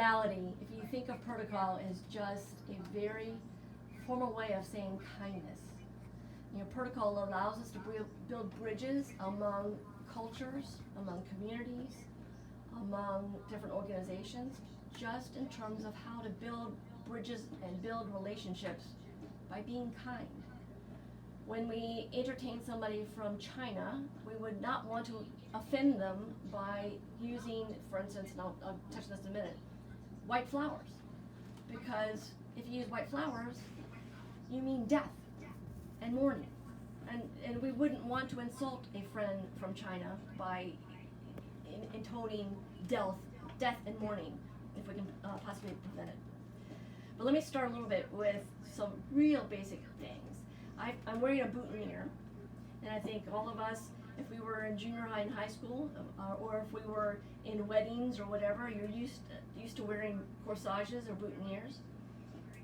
reality, if you think of protocol as just a very formal way of saying kindness, protocol allows us to build bridges among cultures, among communities, among different organizations, just in terms of how to build bridges and build relationships by being kind. When we entertain somebody from China, we would not want to offend them by using, for instance, and I'll touch on this in a minute, white flowers. Because if you use white flowers, you mean death and mourning. And we wouldn't want to insult a friend from China by intoning death and mourning, if we can possibly prevent it. But let me start a little bit with some real basic things. I'm wearing a boutonniere, and I think all of us, if we were in junior high and high school, or if we were in weddings or whatever, you're used to wearing corsages or boutonnieres.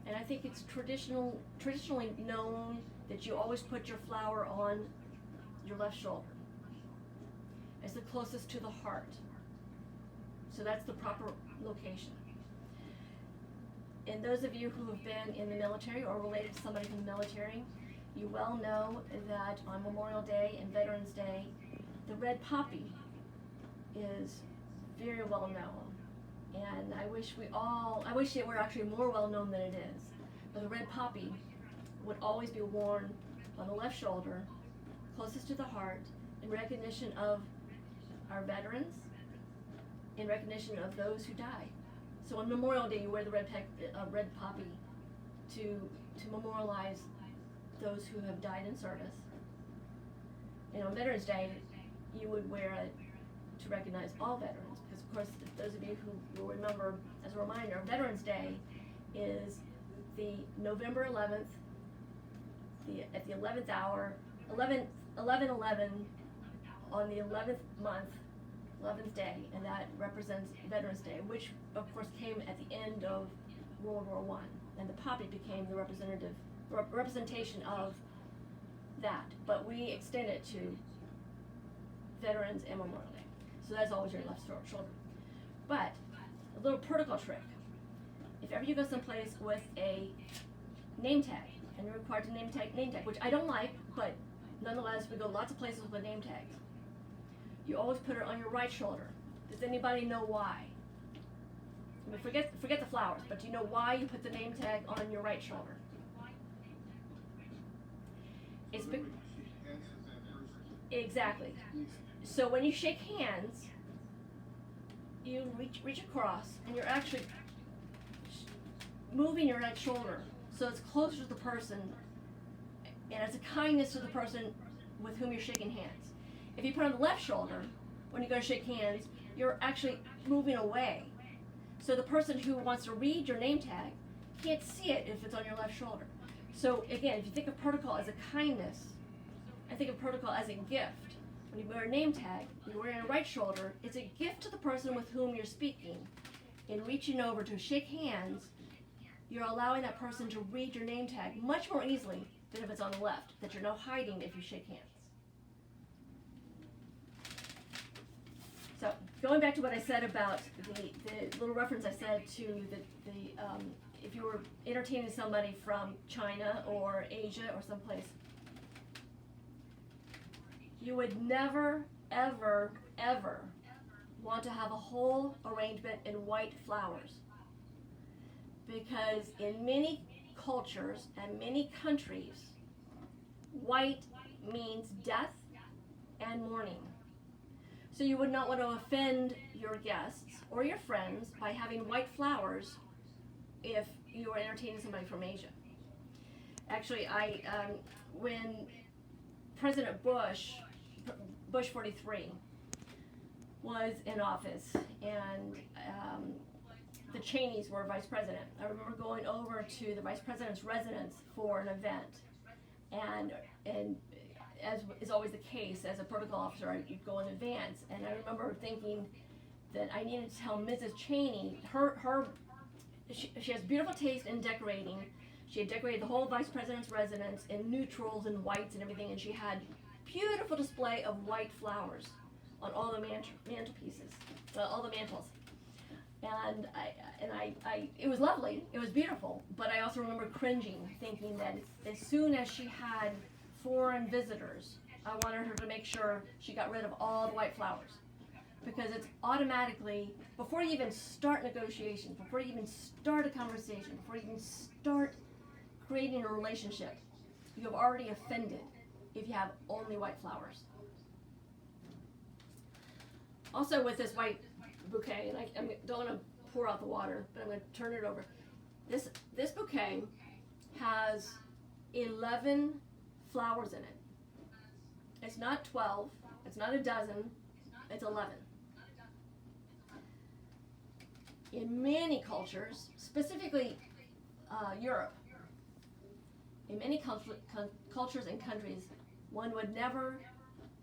And I think it's traditionally known that you always put your flower on your left shoulder. It's the closest to the heart. So that's the proper location. And those of you who have been in the military or related to somebody from the military, you well know that on Memorial Day and Veterans Day, the red poppy is very well known. And I wish it were actually more well known than it is. But the red poppy would always be worn on the left shoulder, closest to the heart, in recognition of our veterans, in recognition of those who died. So on Memorial Day, you wear the red poppy to memorialize those who have died in service. And on Veterans Day, you would wear it to recognize all veterans, because of course, those of you who will remember, as a reminder, Veterans Day is the November 11th, at the 11th hour, 11/11 on the 11th month, 11th day, and that represents Veterans Day, which of course came at the end of World War I, and the poppy became the representation of that, but we extend it to Veterans and Memorial Day. So that's always your left shoulder. But a little protocol trick. If ever you go someplace with a name tag, and you're required to name tag, which I don't like, but nonetheless, we go lots of places with name tags. You always put it on your right shoulder. Does anybody know why? I mean, forget the flowers, but do you know why you put the name tag on your right shoulder? It's exactly. So when you shake hands, you reach across, and you're actually moving your right shoulder so it's closer to the person, and it's a kindness to the person with whom you're shaking hands. If you put it on the left shoulder, when you go to shake hands, you're actually moving away. So the person who wants to read your name tag can't see it if it's on your left shoulder. So again, if you think of protocol as a kindness, I think of protocol as a gift. When you wear a name tag, you're wearing a right shoulder, it's a gift to the person with whom you're speaking. In reaching over to shake hands, you're allowing that person to read your name tag much more easily than if it's on the left, that you're now hiding if you shake hands. So going back to what I said about the little reference I said to the if you were entertaining somebody from China or Asia or someplace, you would never, ever, ever want to have a whole arrangement in white flowers. Because in many cultures and many countries, white means death and mourning. So you would not want to offend your guests or your friends by having white flowers if you were entertaining somebody from Asia. Actually, when President Bush 43, was in office, and the Cheneys were vice president, I remember going over to the vice president's residence for an event, and as is always the case, as a protocol officer, you'd go in advance, and I remember thinking that I needed to tell Mrs. Cheney, she has beautiful taste in decorating. She had decorated the whole vice president's residence in neutrals and whites and everything, and she had beautiful display of white flowers on all the mantelpieces, all the mantles. And it was lovely. It was beautiful. But I also remember cringing, thinking that as soon as she had foreign visitors, I wanted her to make sure she got rid of all the white flowers. Because it's automatically, before you even start negotiations, before you even start a conversation, before you even start creating a relationship, you have already offended if you have only white flowers. Also with this white bouquet, and I don't want to pour out the water, but I'm going to turn it over. This bouquet has 11 flowers in it. It's not 12, it's not a dozen, it's 11. In many cultures, specifically Europe, in many cultures and countries, one would never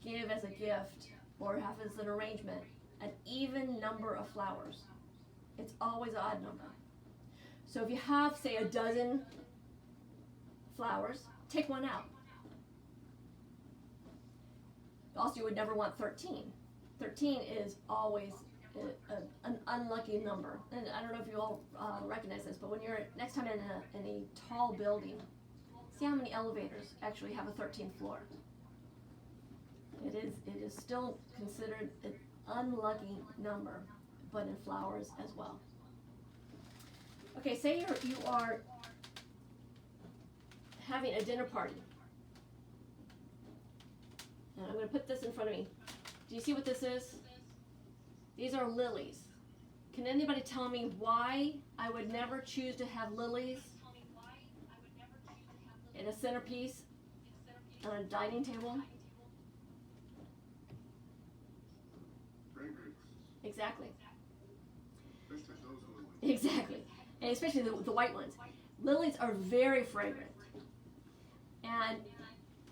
give as a gift or have as an arrangement an even number of flowers. It's always an odd number. So if you have, say, a dozen flowers, take one out. Also, you would never want 13. 13 is always an unlucky number. And I don't know if you all recognize this, but when you're next time in a tall building, see how many elevators actually have a 13th floor. It is still considered an unlucky number, but in flowers as well. Okay, say you are having a dinner party. And I'm going to put this in front of me. Do you see what this is? These are lilies. Can anybody tell me why I would never choose to have lilies in a centerpiece on a dining table? Exactly. Exactly. And especially the white ones. Lilies are very fragrant. And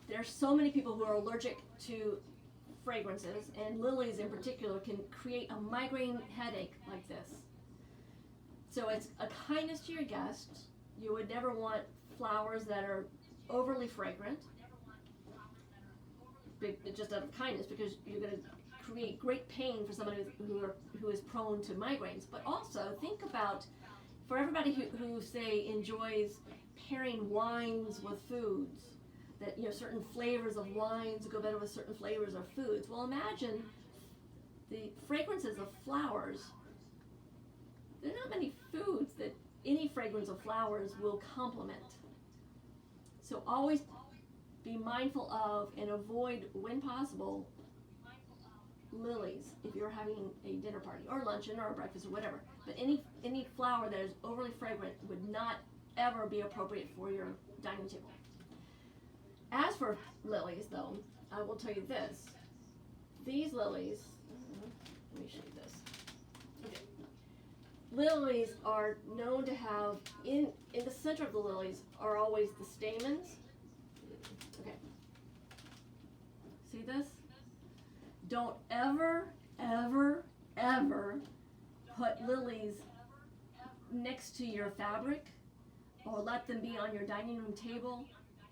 there's so many people who are allergic to fragrances, and lilies in particular can create a migraine headache like this. So it's a kindness to your guests. You would never want flowers that are overly fragrant, just out of kindness, because you're going to create great pain for somebody who is prone to migraines. But also think about, for everybody who say enjoys pairing wines with foods, that certain flavors of wines go better with certain flavors of foods. Well, imagine the fragrances of flowers. There are not many foods that any fragrance of flowers will complement. So always be mindful of and avoid, when possible, lilies if you're having a dinner party or luncheon or a breakfast or whatever. But any flower that is overly fragrant would not ever be appropriate for your dining table. As for lilies, though, I will tell you this. These lilies, let me show you this. Okay. Lilies are known to have, in the center of the lilies are always the stamens. Okay. See this? Don't ever, ever, ever put lilies next to your fabric or let them be on your dining room table,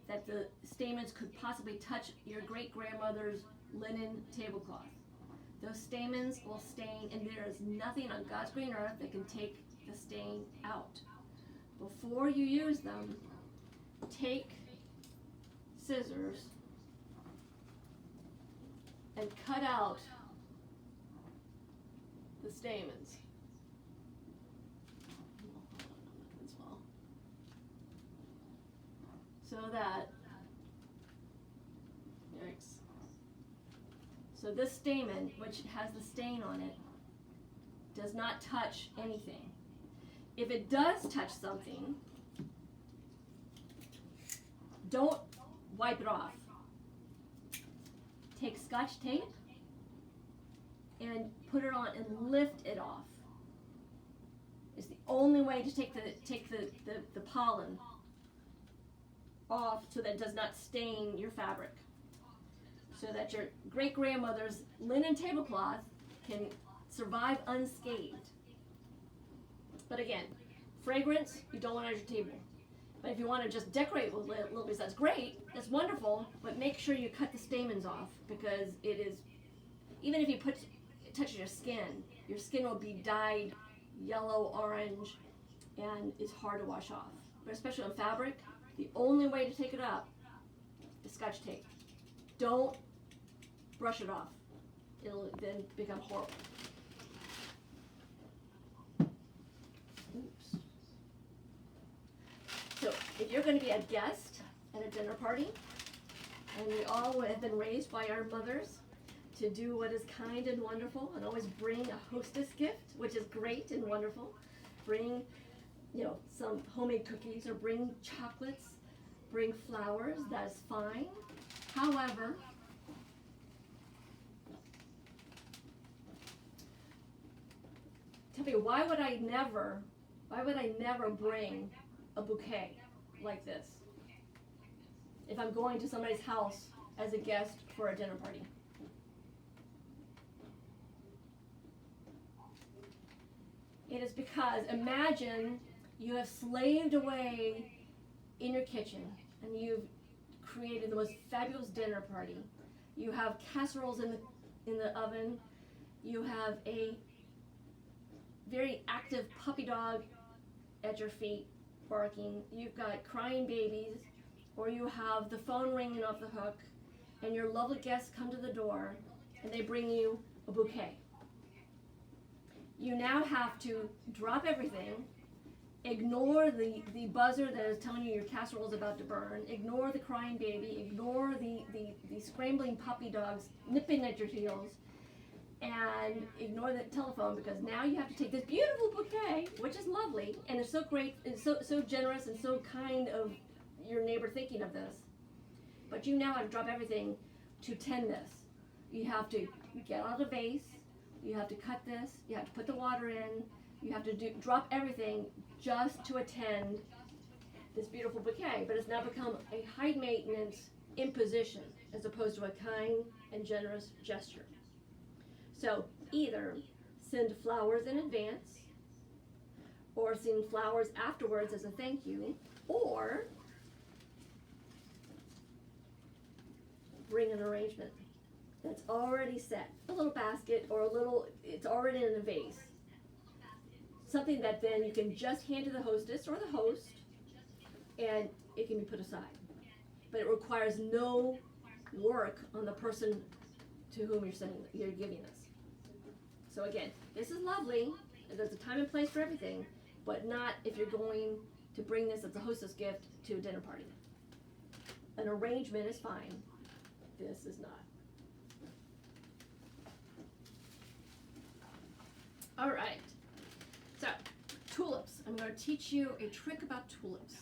that the stamens could possibly touch your great-grandmother's linen tablecloth. Those stamens will stain, and there is nothing on God's green earth that can take the stain out. Before you use them, take scissors and cut out the stamens. So that, yikes. So this stamen, which has the stain on it, does not touch anything. If it does touch something, don't wipe it off. Take Scotch tape and put it on and lift it off. It's the only way to take the pollen off so that it does not stain your fabric, so that your great-grandmother's linen tablecloth can survive unscathed. But again, fragrance, you don't want it on your table. But if you want to just decorate with lilies, that's great, that's wonderful, but make sure you cut the stamens off, because it is, even if it touches your skin will be dyed yellow, orange, and is hard to wash off. But especially on fabric, the only way to take it up is Scotch tape. Don't brush it off. It'll then become horrible. Oops. So if you're going to be a guest at a dinner party, and we all have been raised by our mothers to do what is kind and wonderful and always bring a hostess gift, which is great and wonderful. Bring, some homemade cookies or bring chocolates, bring flowers, that's fine. However, tell me, why would I never bring a bouquet like this if I'm going to somebody's house as a guest for a dinner party? It is because imagine you have slaved away in your kitchen and you've created the most fabulous dinner party. You have casseroles in the oven. You have a very active puppy dog at your feet barking. You've got crying babies, or you have the phone ringing off the hook, and your lovely guests come to the door and they bring you a bouquet. You now have to drop everything, ignore the buzzer that is telling you your casserole is about to burn, ignore the crying baby, ignore the scrambling puppy dogs nipping at your heels, and ignore the telephone, because now you have to take this beautiful bouquet, which is lovely, and it's so great, it's so generous and so kind of your neighbor thinking of this. But you now have to drop everything to tend this. You have to get out a vase, you have to cut this, you have to put the water in, you have to drop everything just to attend this beautiful bouquet. But it's now become a high maintenance imposition as opposed to a kind and generous gesture. So either send flowers in advance, or send flowers afterwards as a thank you, or bring an arrangement that's already set. A little basket or it's already in a vase. Something that then you can just hand to the hostess or the host, and it can be put aside. But it requires no work on the person to whom you're giving this. So again, this is lovely. There's a time and place for everything, but not if you're going to bring this as a hostess gift to a dinner party. An arrangement is fine. This is not. All right. So, tulips. I'm going to teach you a trick about tulips.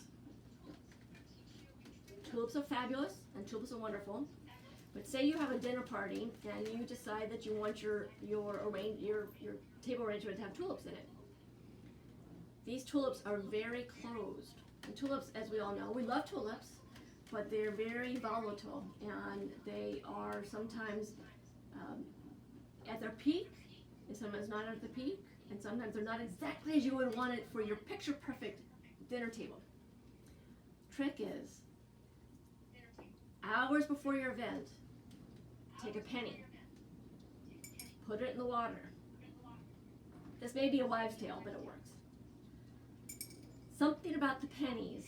Tulips are fabulous and tulips are wonderful. But say you have a dinner party and you decide that you want your table arrangement to have tulips in it. These tulips are very closed. And tulips, as we all know, we love tulips, but they're very volatile, and they are sometimes at their peak, and sometimes not at the peak, and sometimes they're not exactly as you would want it for your picture-perfect dinner table. Trick is, hours before your event, take a penny, put it in the water. This may be a wives' tale, but it works. Something about the pennies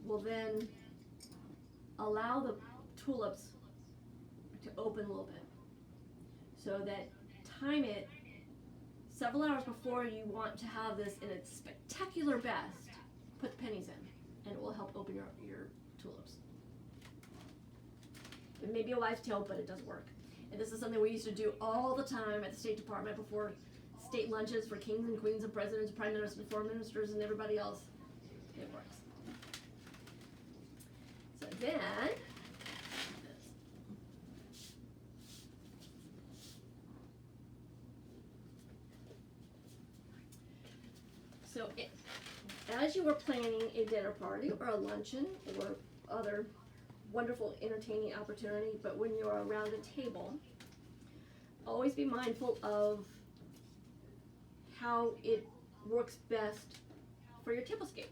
will then allow the tulips to open a little bit. So that time it several hours before you want to have this in its spectacular best, put the pennies in, and it will help open your tulips. It may be a wives' tale, but it does work. And this is something we used to do all the time at the State Department before state lunches for kings and queens and presidents, prime ministers, and foreign ministers, and everybody else. It works. So then, as you were planning a dinner party or a luncheon or other wonderful entertaining opportunity, but when you're around a table, always be mindful of how it works best for your tablescape.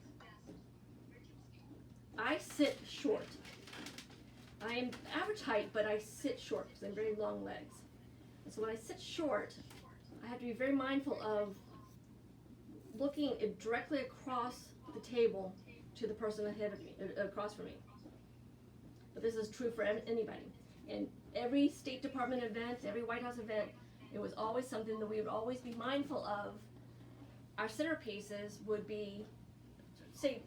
I sit short. I am average height, but I sit short because I have very long legs. And so when I sit short, I have to be very mindful of looking directly across the table to the person ahead of me, across from me. But this is true for anybody. And every State Department event, every White House event, it was always something that we would always be mindful of. Our centerpieces would be, say,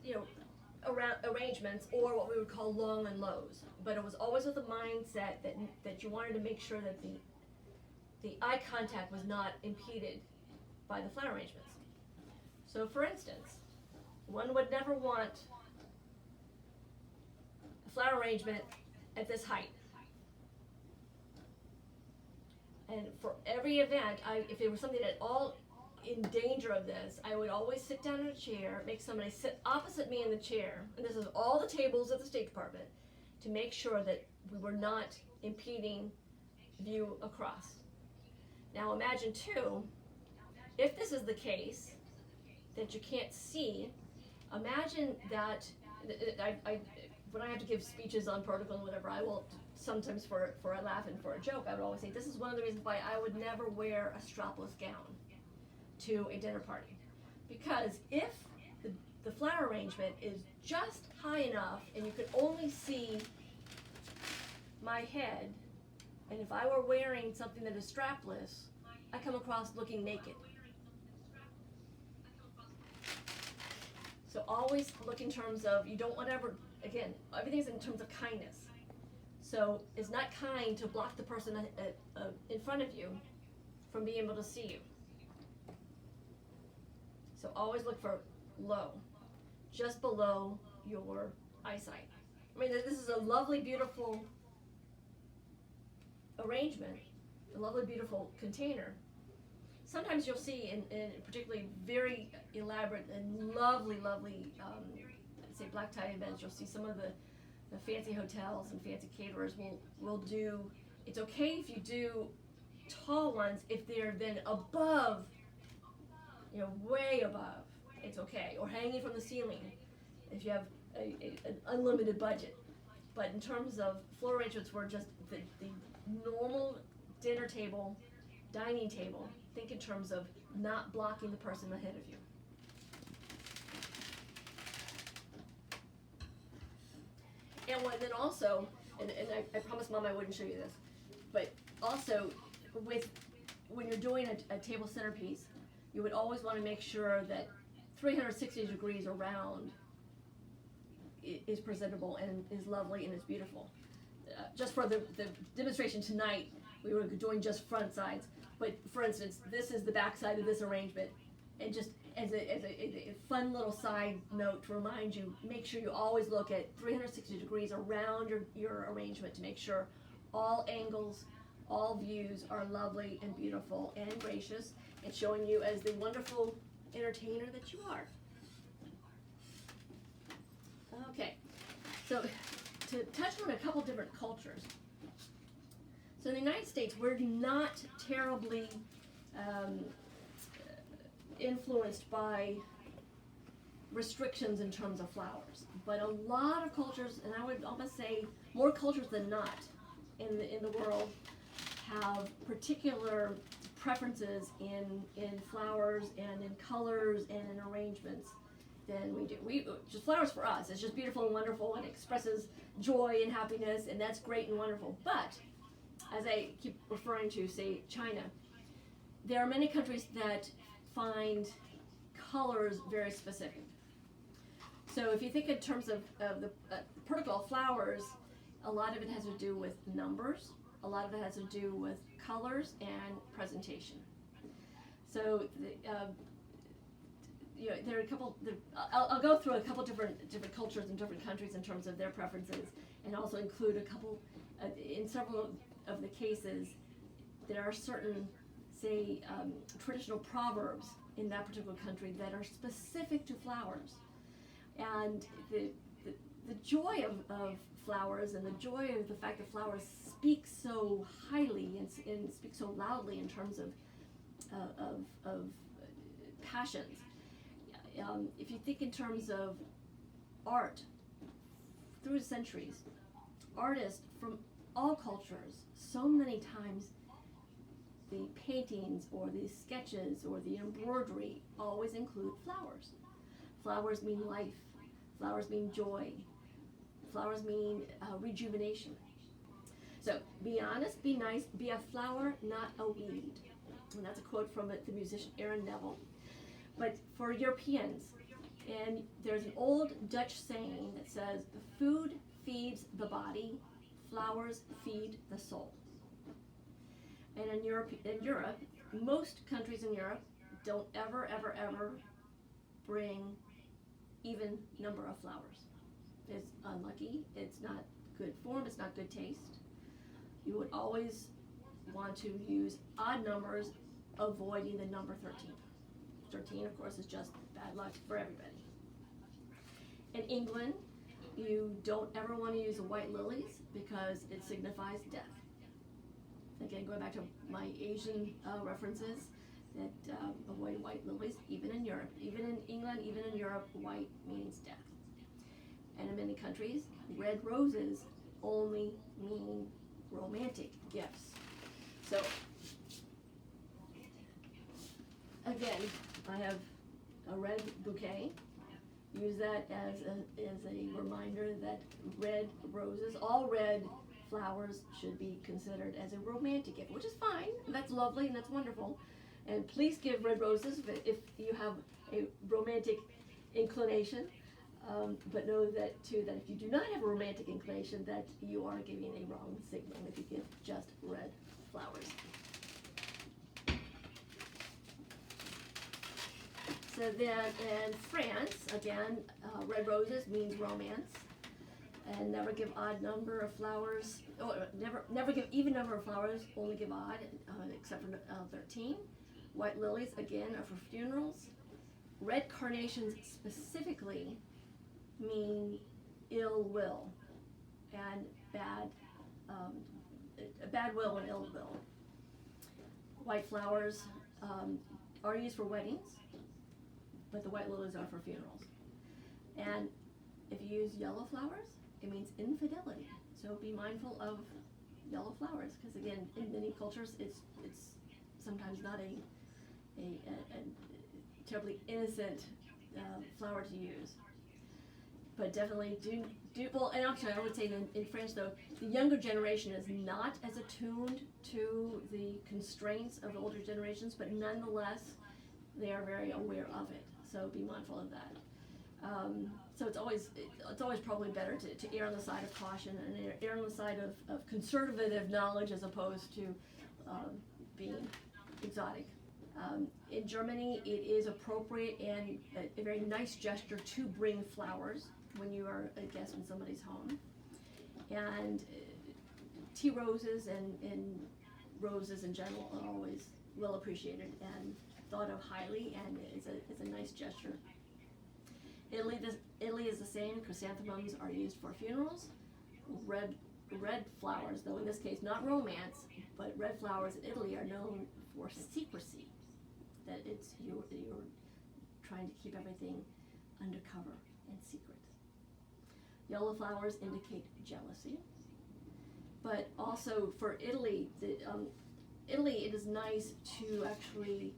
around arrangements, or what we would call long and lows. But it was always with the mindset that you wanted to make sure that the eye contact was not impeded by the flower arrangements. So for instance, one would never want a flower arrangement at this height. And for every event, if it was something at all in danger of this, I would always sit down in a chair, make somebody sit opposite me in the chair, and this is all the tables at the State Department, to make sure that we were not impeding view across. Now imagine too, if this is the case, that you can't see, imagine that, when I have to give speeches on protocol and whatever, I will sometimes for a laugh and for a joke, I would always say, this is one of the reasons why I would never wear a strapless gown to a dinner party. Because if the flower arrangement is just high enough and you could only see my head, and if I were wearing something that is strapless, I come across looking naked. So always look in terms of, you don't want to ever, again, everything's in terms of kindness. So it's not kind to block the person in front of you from being able to see you. So always look for low, just below your eyesight. I mean, this is a lovely, beautiful arrangement, a lovely, beautiful container. Sometimes you'll see in particularly very elaborate and lovely, say black tie events, you'll see some of the fancy hotels and fancy caterers will do, it's okay if you do tall ones if they're then above, way above, it's okay. Or hanging from the ceiling if you have an unlimited budget. But in terms of floor arrangements, where just the normal dinner table, dining table, think in terms of not blocking the person ahead of you. And then also, and I promised Mom I wouldn't show you this, but also when you're doing a table centerpiece, you would always want to make sure that 360 degrees around is presentable and is lovely and is beautiful. Just for the demonstration tonight, we were doing just front sides, but for instance, this is the back side of this arrangement, and just as a fun little side note to remind you, make sure you always look at 360 degrees around your arrangement to make sure all angles, all views are lovely and beautiful and gracious, and showing you as the wonderful entertainer that you are. Okay, so to touch on a couple different cultures. So in the United States, we're not terribly influenced by restrictions in terms of flowers, but a lot of cultures, and I would almost say more cultures than not in the world, have particular preferences in flowers and in colors and in arrangements than we do. Just flowers for us, it's just beautiful and wonderful and expresses joy and happiness, and that's great and wonderful. But as I keep referring to, say, China, there are many countries that find colors very specific. So if you think in terms of the protocol flowers, a lot of it has to do with numbers, a lot of it has to do with colors and presentation. So there are a couple. I'll go through a couple different cultures in different countries in terms of their preferences, and also include a couple. In several of the cases, there are certain, say, traditional proverbs in that particular country that are specific to flowers, and the joy of flowers and the joy of the fact that flowers speak so highly and speak so loudly in terms of passions. If you think in terms of art, through the centuries, artists from all cultures, so many times the paintings or the sketches or the embroidery always include flowers. Flowers mean life. Flowers mean joy. Flowers mean rejuvenation. So be honest, be nice, be a flower, not a weed. And that's a quote from the musician Aaron Neville. But for Europeans, and there's an old Dutch saying that says, food feeds the body, flowers feed the soul. And in Europe, most countries in Europe don't ever bring even number of flowers. It's unlucky, it's not good form, it's not good taste. You would always want to use odd numbers, avoiding the number 13. 13, of course, is just bad luck for everybody. In England, you don't ever want to use white lilies because it signifies death. Again, going back to my Asian references, that avoid white lilies, even in Europe, even in England, even in Europe, white means death. And in many countries, red roses only mean romantic gifts. So, again, I have a red bouquet. Use that as a reminder that red roses, all red flowers, should be considered as a romantic gift, which is fine. That's lovely and that's wonderful. And please give red roses if you have a romantic inclination. But know that too, that if you do not have a romantic inclination, that you are giving a wrong signal if you give just red flowers. So then in France, again, red roses means romance. And never give odd number of flowers, or never give even number of flowers, only give odd, except for 13. White lilies, again, are for funerals. Red carnations specifically mean ill will and bad will and ill will. White flowers are used for weddings, but the white lilies are for funerals. And if you use yellow flowers, it means infidelity. So be mindful of yellow flowers, because again, in many cultures, it's sometimes not a terribly innocent flower to use. But definitely do well. And actually, I would say in France, though, the younger generation is not as attuned to the constraints of the older generations, but nonetheless, they are very aware of it. So be mindful of that. So it's always probably better to err on the side of caution and err on the side of conservative knowledge as opposed to being exotic. In Germany, it is appropriate and a very nice gesture to bring flowers when you are a guest in somebody's home. And tea roses and roses in general are always well appreciated and thought of highly, and it's a nice gesture. Italy is the same. Chrysanthemums are used for funerals. Red flowers, though in this case not romance, but red flowers in Italy are known for secrecy. That you're trying to keep everything undercover and secret. Yellow flowers indicate jealousy. But also for Italy, Italy, it is nice to actually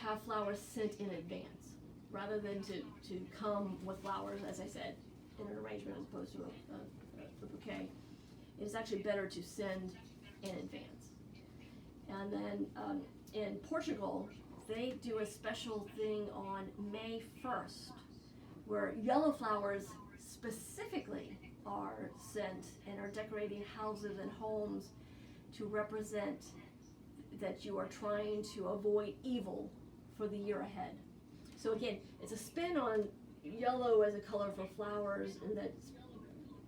have flowers sent in advance, rather than to come with flowers, as I said, in an arrangement as opposed to a bouquet. It is actually better to send in advance. And then in Portugal, they do a special thing on May 1st, where yellow flowers specifically are sent and are decorating houses and homes to represent that you are trying to avoid evil for the year ahead. So again, it's a spin on yellow as a color for flowers, and that's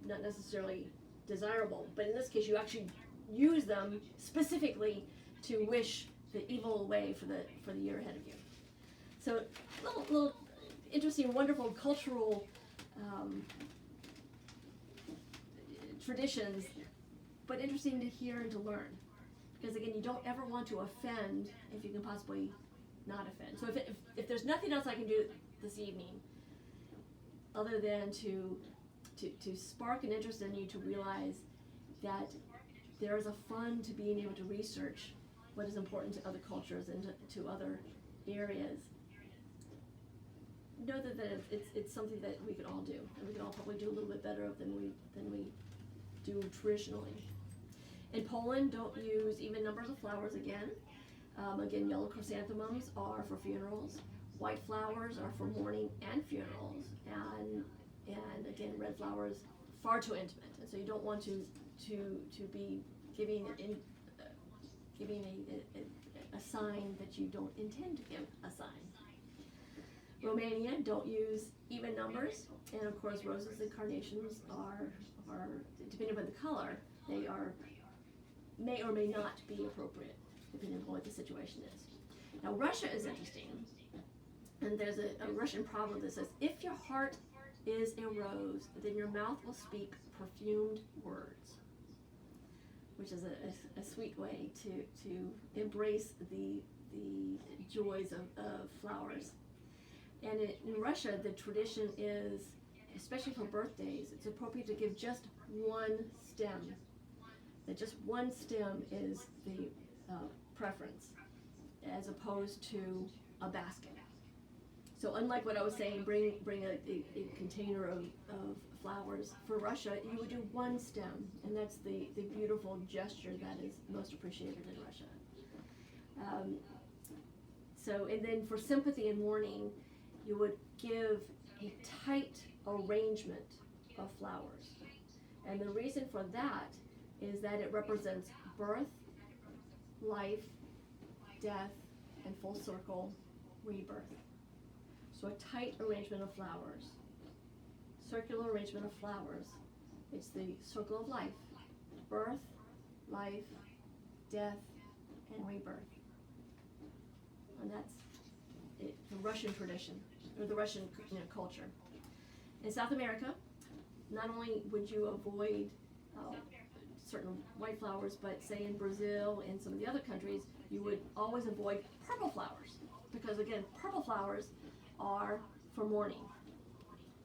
not necessarily desirable. But in this case, you actually use them specifically to wish the evil away for the year ahead of you. So little interesting, wonderful cultural traditions, but interesting to hear and to learn. Because again, you don't ever want to offend if you can possibly not offend. So if there's nothing else I can do this evening other than to spark an interest in you to realize that there is a fun to being able to research what is important to other cultures and to other areas, know that it's something that we can all do, and we can all probably do a little bit better of than we do traditionally. In Poland, don't use even numbers of flowers again. Again, yellow chrysanthemums are for funerals. White flowers are for mourning and funerals, and again, red flowers far too intimate, and so you don't want to be giving a sign that you don't intend to give a sign. Romania, don't use even numbers, and of course, roses and carnations are depending on the color, they may or may not be appropriate depending on what the situation is. Now, Russia is interesting. And there's a Russian proverb that says, if your heart is a rose, then your mouth will speak perfumed words, which is a sweet way to embrace the joys of flowers. And in Russia, the tradition is, especially for birthdays, it's appropriate to give just one stem. That just one stem is the preference, as opposed to a basket. So unlike what I was saying, bring a container of flowers. For Russia, you would do one stem, and that's the beautiful gesture that is most appreciated in Russia. And then for sympathy and mourning, you would give a tight arrangement of flowers. And the reason for that is that it represents birth, life, death, and full circle rebirth. So a tight arrangement of flowers, circular arrangement of flowers. It's the circle of life, birth, life, death, and rebirth. And that's it, the Russian tradition, or the Russian culture. In South America, not only would you avoid certain white flowers, but say in Brazil and some of the other countries, you would always avoid purple flowers, because again, purple flowers are for mourning.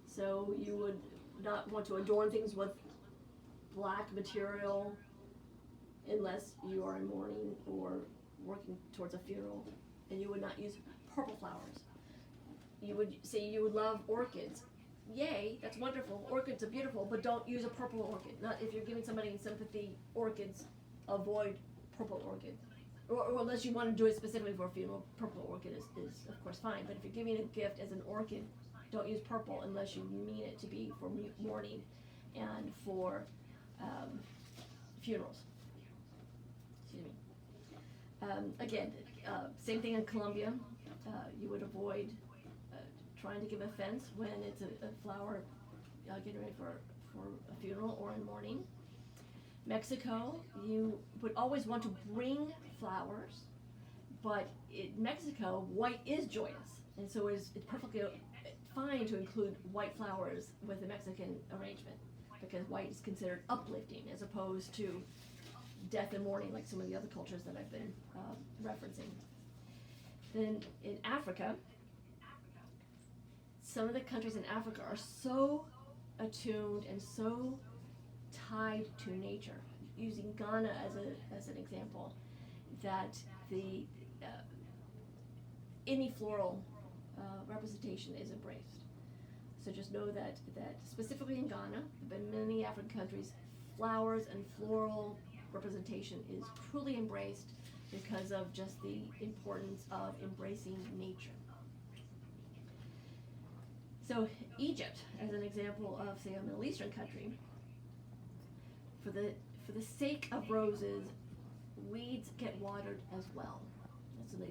So you would not want to adorn things with black material unless you are in mourning or working towards a funeral, and you would not use purple flowers. You would say you would love orchids. Yay, that's wonderful. Orchids are beautiful, but don't use a purple orchid. Not if you're giving somebody in sympathy orchids, avoid purple orchid. Or unless you want to do it specifically for a funeral, purple orchid is of course fine. But if you're giving a gift as an orchid, don't use purple unless you mean it to be for mourning and for funerals. Excuse me. Again, same thing in Colombia. You would avoid trying to give offense when it's a flower getting ready for a funeral or in mourning. Mexico, you would always want to bring flowers, but in Mexico, white is joyous, and so it's perfectly fine to include white flowers with the Mexican arrangement, because white is considered uplifting as opposed to death and mourning like some of the other cultures that I've been referencing. Then in Africa, some of the countries in Africa are so attuned and so tied to nature, using Ghana as an example, that the any floral representation is embraced. So just know that specifically in Ghana, but in many African countries, flowers and floral representation is truly embraced because of just the importance of embracing nature. So Egypt, as an example of, say, a Middle Eastern country, for the sake of roses, weeds get watered as well. That's an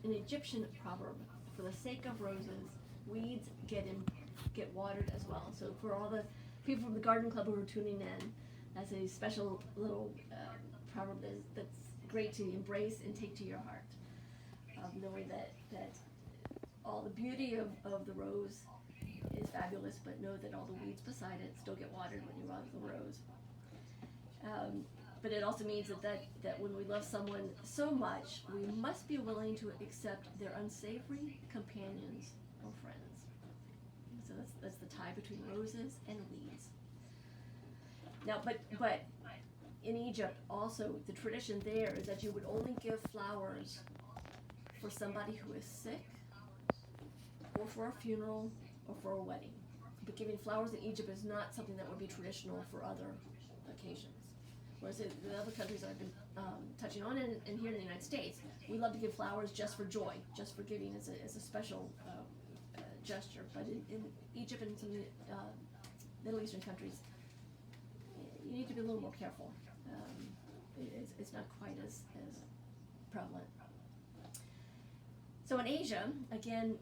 Egyptian proverb. For the sake of roses, weeds get watered as well. So for all the people from the Garden Club who are tuning in, that's a special little proverb that's great to embrace and take to your heart, knowing that all the beauty of the rose is fabulous, but know that all the weeds beside it still get watered when you water the rose. But it also means that when we love someone so much, we must be willing to accept their unsavory companions or friends. So that's the tie between roses and weeds. Now, but in Egypt, also, the tradition there is that you would only give flowers for somebody who is sick, or for a funeral, or for a wedding. But giving flowers in Egypt is not something that would be traditional for other occasions. Whereas in the other countries I've been touching on, and here in the United States, we love to give flowers just for joy, just for giving as a special gesture. But in Egypt and some Middle Eastern countries, you need to be a little more careful. It's not quite as prevalent. So in Asia, again,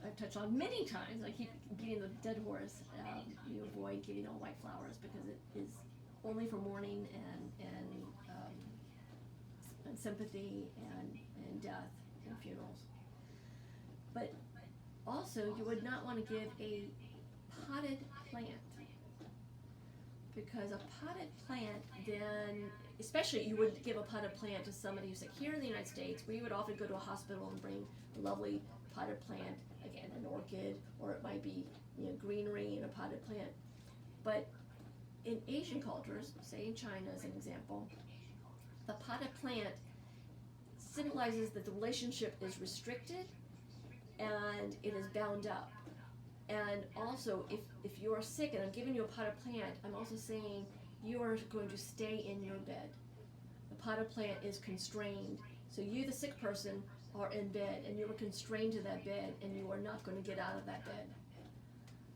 I've touched on many times, I keep beating the dead horse, you avoid giving all white flowers because it is only for mourning and sympathy and death and funerals. But also, you would not want to give a potted plant, because a potted plant then, especially you would give a potted plant to somebody who's sick. Here in the United States, we would often go to a hospital and bring a lovely potted plant, again, an orchid, or it might be greenery in a potted plant. But in Asian cultures, say in China as an example, the potted plant symbolizes that the relationship is restricted and it is bound up. And also, if you are sick and I'm giving you a potted plant, I'm also saying you are going to stay in your bed. The potted plant is constrained. So you, the sick person, are in bed and you are constrained to that bed and you are not going to get out of that bed.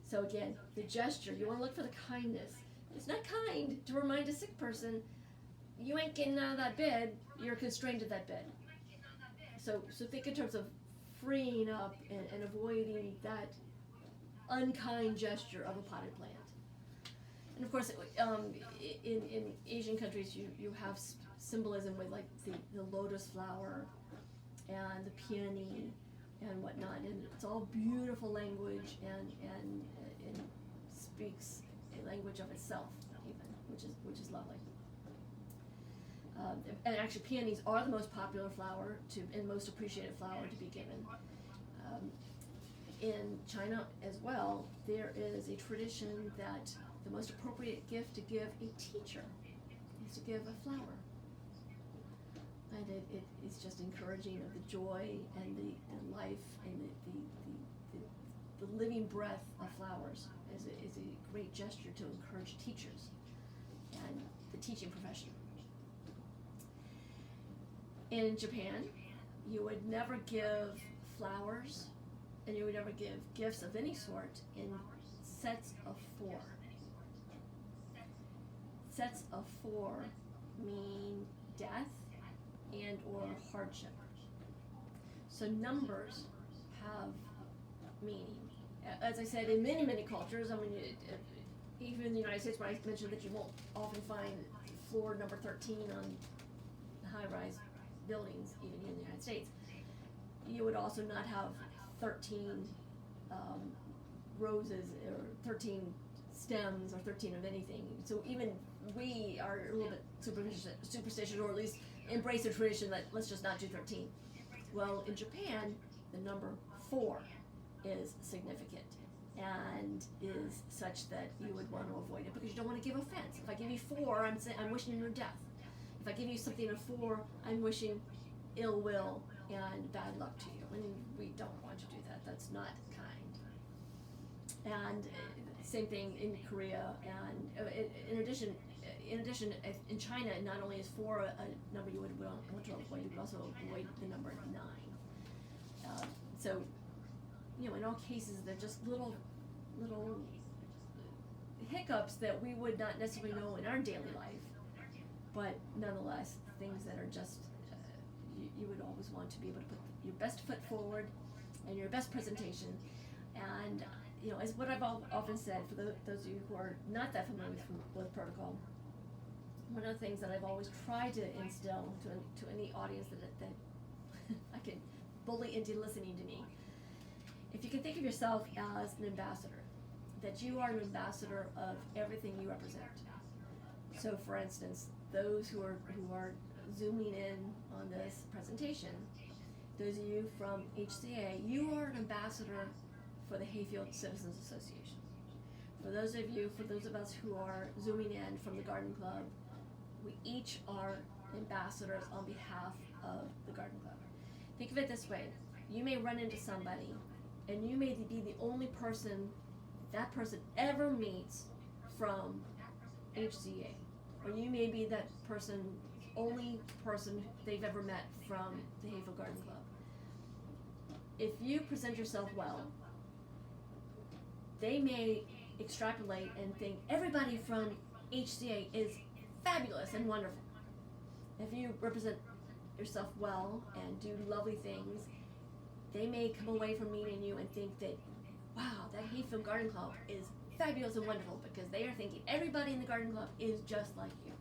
So again, the gesture, you want to look for the kindness. It's not kind to remind a sick person, you ain't getting out of that bed, you're constrained to that bed. So think in terms of freeing up and avoiding that unkind gesture of a potted plant. And of course, in Asian countries, you have symbolism with like the lotus flower and the peony and whatnot, and it's all beautiful language and speaks a language of itself, even, which is lovely. And actually, peonies are the most popular flower and most appreciated flower to be given. In China as well, there is a tradition that the most appropriate gift to give a teacher is to give a flower. And it is just encouraging of the joy and the life and the living breath of flowers is a great gesture to encourage teachers and the teaching profession. In Japan, you would never give flowers and you would never give gifts of any sort in sets of 4. Sets of 4 mean death and or hardship. So numbers have meaning. As I said, in many cultures, I mean, even in the United States, when I mentioned that you won't often find floor number 13 on high-rise buildings, even here in the United States, you would also not have 13 roses or 13 stems or 13 of anything. So even we are a little bit superstitious, or at least embrace a tradition that let's just not do 13. Well, in Japan, the number 4 is significant and is such that you would want to avoid it because you don't want to give offense. If I give you 4, I'm wishing your death. If I give you something of 4, I'm wishing ill will and bad luck to you, and we don't want to do that. That's not kind. And same thing in Korea, and in addition, in China, not only is 4 a number you would want to avoid, you would also avoid the number 9. So, in all cases, they're just little hiccups that we would not necessarily know in our daily life, but nonetheless, things that are just you would always want to be able to put your best foot forward and your best presentation. And as what I've often said, for those of you who are not that familiar with protocol, one of the things that I've always tried to instill to any audience that I can bully into listening to me, if you can think of yourself as an ambassador, that you are an ambassador of everything you represent. So, for instance, those who are zooming in on this presentation, those of you from HCA, you are an ambassador for the Hayfield Citizens Association. For those of us who are zooming in from the Garden Club, each are ambassadors on behalf of the garden club. Think of it this way. You may run into somebody, and you may be the only person that person ever meets from HCA. Or you may be that only person they've ever met from the Hayfield Garden Club. If you present yourself well, they may extrapolate and think everybody from HCA is fabulous and wonderful. If you represent yourself well and do lovely things, they may come away from meeting you and think that, wow, that Hayfield Garden Club is fabulous and wonderful, because they are thinking everybody in the garden club is just like you.